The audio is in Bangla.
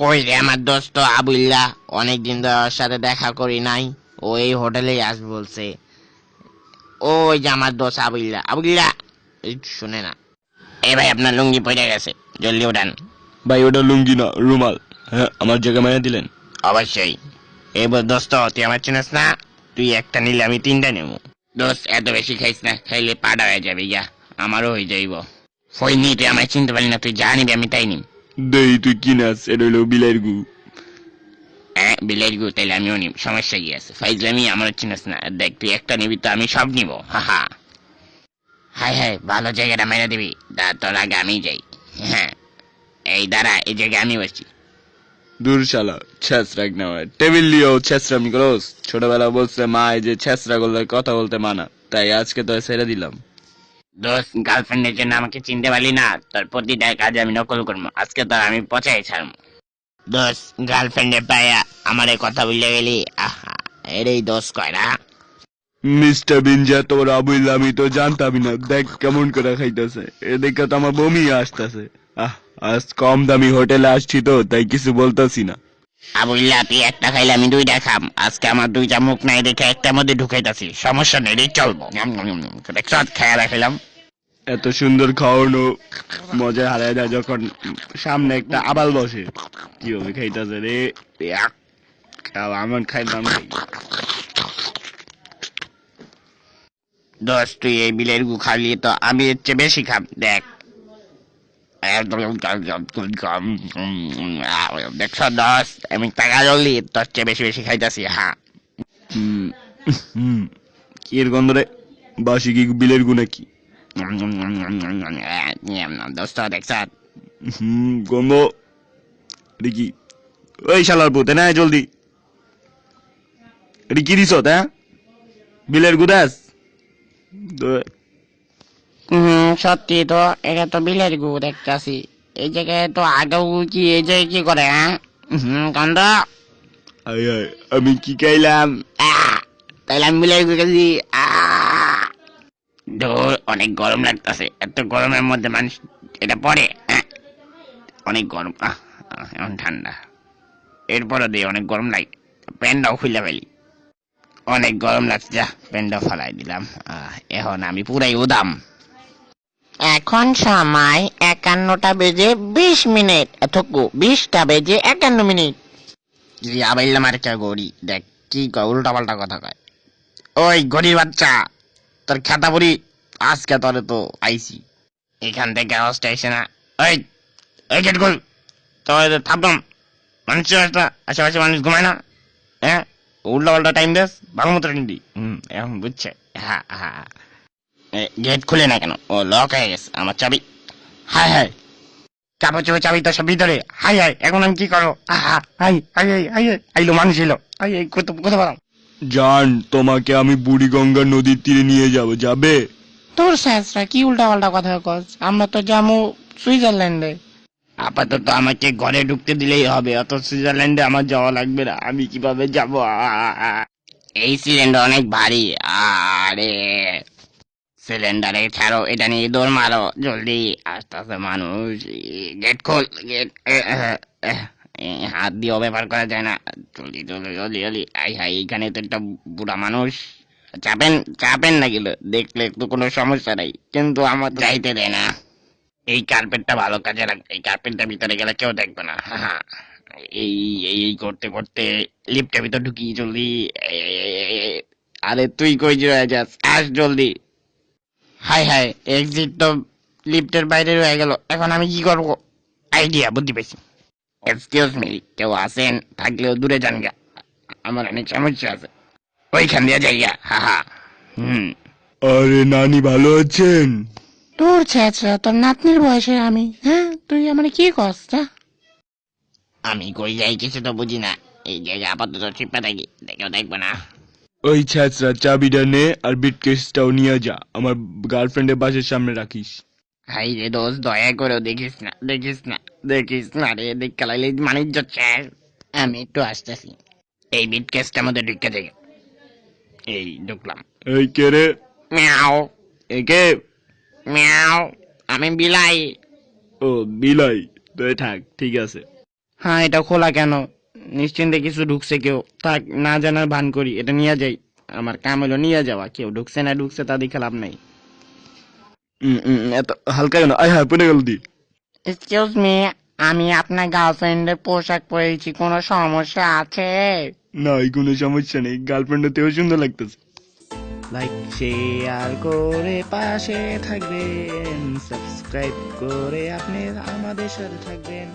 কই রে আমার দোস্ত আবুল্লাহ, অনেকদিন ধরে ওর সাথে দেখা করি নাই। ও এই হোটেলেই আসবে বলছে। ওই যে আমার দোস্ত আবুল্লাহ। আবুল্লাহ, এই শুনে না। এই ভাই, আপনার লুঙ্গি পড়ে গেছে, জলদি উঠান। ভাই ওটা লুঙ্গি না, রুমাল। হ্যাঁ, আমার জায়গা মেরে দিলেন। অবশ্যই। এই বল দোস্ত, তুই আমার চিনিস না? তুই একটা নিলে আমি তিনটা নেবো। দোস্ত এত বেশি খাইস না, খাইলে পাড়া হয়ে যাবে। ইয়া আমারও হয়ে যাইব। ফইনি, তুই আমায় চিনতে পারলি না, তুই যা নিবি আমি তাই নিব। দেই তুই কি নাস, এটা হইলো বিলাইয়ের গু। বিলের গু, তাইলে আমিও নিব, সমস্যা কি আছে? ফাইজলামি আমারও চিনিস না। দেখ, তুই একটা নিবি তো আমি সব নিব। হাহা। হাই হাই, ভালো জায়গাটা মেরে দিবি। তোর আগে আমি যাই। হ্যাঁ, এই দাঁড়া, এই জায়গায় আমি বসছি। দূর শালা, ছেঁচড়া না হয় টেবিল দিয়েও ছেঁচড়ামি করোস। ছোটবেলা বলছে মা এই যে ছেঁচড়া করলে কথা বলতে মানা, তাই আজকে তো ছেড়ে দিলাম। দোস্ত, গার্লফ্রেন্ডের জন্য আমাকে চিনতে পারলি না? তোর প্রতিটা কাজে আমি নকল করবো, আজকে তোর আমি পচাই ছাড়বো। দোস্ত, গার্লফ্রেন্ডের পায়া আমারে কথা বললে গেলি। আহা, এরই দোষ কয় না। মিস্টার বিনজা, তোর আবুল আমি তো জানতামই না। দেখ কেমন করে খাইতেছে, এ দেখে তো আমার বমি আসতেছে। আজ কম দামি হোটেলে আসছি তো, তাই কিছু বলতেছি না। আবুল্লাহ, তুই একটা খাইলে আমি দুইটা খাম। আজকে আমার দুইটা মুখ নাই দেখে একটার মধ্যে ঢুকাইতাছি, সমস্যা নেই রে, চলবো। দেখছ, খেয়া রাখিলাম। এত সুন্দর খাওয়ানো মজা হারায় যায় যখন সামনে একটা আবাল বসে। কি হবে খাইতেছে রে। আমার খাইলাম খাই। দোস্ত, তুই এই বিলের গু খালি তো আমি এর চেয়ে বেশি খাম। দেখ, দেখছ দোস্ত, আমি টাকা জলদি তোর চেয়ে বেশি বেশি খাইতাছি। হ্যাঁ, হুম হুম, কি এর গন্ধ রে? বাসি কি বিলের গু নাকি? দোস্ত দেখছ। গন্ধ। এটা কি? ওই শালার পুতে না, জলদি এটা কি দিছ? হ্যাঁ, বিলের গু দাস? সত্যি তো, এটা তো বিলের গু দেখতাছি। এই জায়গায় তো আগেও কি এই জায়গায় কি করে? হ্যাঁ, গন্ধ। আয় আয়, আমি কি খাইলাম? তাইলে আমি বিলের গু গেছি। অনেক গরম লাগতেছে, এত গরমের মধ্যে মানুষ এটা পরে। অনেক গরম। এখন ঠান্ডা, এরপরে দিয়ে অনেক গরম লাগে। প্যান্টটাও খুলে ফেলি, অনেক গরম লাগছে। যা, প্যান্টটা ফালাই দিলাম। এখন আমি পুরাই উদাম। এখন সময় 51:20। এতকু 20:51। আবাইলাম আর কে গড়ি, দেখ কি কয়, উল্টা পাল্টা কথা কয়। ওই গরিব বাচ্চা, তোর খাতা পড়ি, আজকে তোরে তো আইসি। এখান থেকে আওয়াজটা আইসে না। ওই, ওই গেট গোল, তোর থাকলাম। মানুষ আশেপাশে মানুষ ঘুমায় না। হ্যাঁ, উল্টা পাল্টা টাইম দেস, ভালো মতো টাইম দি। এখন বুঝছে। হ্যাঁ হ্যাঁ, গেট খুলে না কেন? ও লক হয়ে গেছে। আমার চাবি। হাই হাই, কাপড় চোপড় চাবি তো সব ভিতরে। হাই হাই, এখন আমি কি করবো? হাই হাই হাই হাই, আইলো মানুষ এলো। হাই হাই, কত কত বললাম। জান, তোমাকে আমি বুড়িগঙ্গা নদীর তীরে নিয়ে যাবে? তোর স্যাসরা কি উল্টা পাল্টা কথা কস? আমরা তো যাবো সুইজারল্যান্ডে। আপাতত আমাকে ঘরে ঢুকতে দিলেই হবে, অত সুইজারল্যান্ডে আমার যাওয়া লাগবে না। আমি কিভাবে যাব? এই সিলিন্ডার অনেক ভারী। আরে, সিলিন্ডারে ছাড়ো, এটা নিয়ে দৌড় মারো জলদি। আস্তে আস্তে মানুষ। গেট খোল, গেট। হাত দিয়েও ব্যাপার করা যায় না। জলদি জলদি জলদি জলদি। আই হাই, এখানে তো একটা বুড়া মানুষ। চাপেন চাপেন না গেলে, দেখলে তো কোনো সমস্যা নাই, কিন্তু আমার যাইতে দেয় না। এই কার্পেটটা ভালো কাজে লাগবে, এই কার্পেটটা ভিতরে গেলে কেউ দেখবে না। হ্যাঁ, এই এই করতে করতে লিফটের ভিতর ঢুকি জলদি। আরে তুই কই রয়ে যাস, আস জলদি। হাই হাই, এক্সিট তো লিফটের বাইরে রয়ে গেল, এখন আমি কি করবো? আইডিয়া, বুদ্ধি পেয়েছি। এক্সকিউজ মি, কেউ আছেন? থাকলেও দূরে যান গা, আমার অনেক সমস্যা আছে। ওইখান দিয়ে যাই গা। হা। আরে নানি, ভালো আছেন? তোর ছেঁচড়া, তোর নাতনির বয়সে আমি। হ্যাঁ, তুই আমার কি কস? আমি কই যাই কিছু তো বুঝি না। এই জায়গায় আপাতত চিপা থাকি, দেখেও দেখবো না। ওই ছ্যাঁচড়া, চাবিটা নে আর বিটকেসটাও নিয়ে যা, আমার গার্লফ্রেন্ডের বাসের সামনে রাখিস। হাই রে দোস্ত, দয়া করেও দেখিস না, দেখিস না, দেখিস না রে, দেখ কালাইলে মানুষ যাচ্ছে। আমি একটু আসতেছি, এই বিট কেসটার মধ্যে ঢুকে থেকে। এই ঢুকলাম। এই কে রে? মিয়াও। একে? মিয়াও, আমি বিলাই। ও বিলাই, তো থাক, ঠিক আছে। হ্যাঁ, এটা খোলা কেন? নিশ্চিন্তে কিছু ঢুকছে কেউ, থাক না জানার ভান করি, এটা নিয়ে যাই। আমার কাম হলো নিয়ে যাওয়া, কেউ ঢুকছে না ঢুকছে তা দেখে লাভ নাই। এত হালকা কেন? আয় হায় পড়ে গেল দি। এক্সকিউজ মি, আমি আপনার গার্লফ্রেন্ডের পোশাক পরেছি, কোনো সমস্যা আছে? না, কোনো সমস্যা নেই, গার্লফ্রেন্ডের সুন্দর লাগতেছে। লাইক শেয়ার করে পাশে থাকবেন, সাবস্ক্রাইব করে আপনি আমাদের সাথে থাকবেন।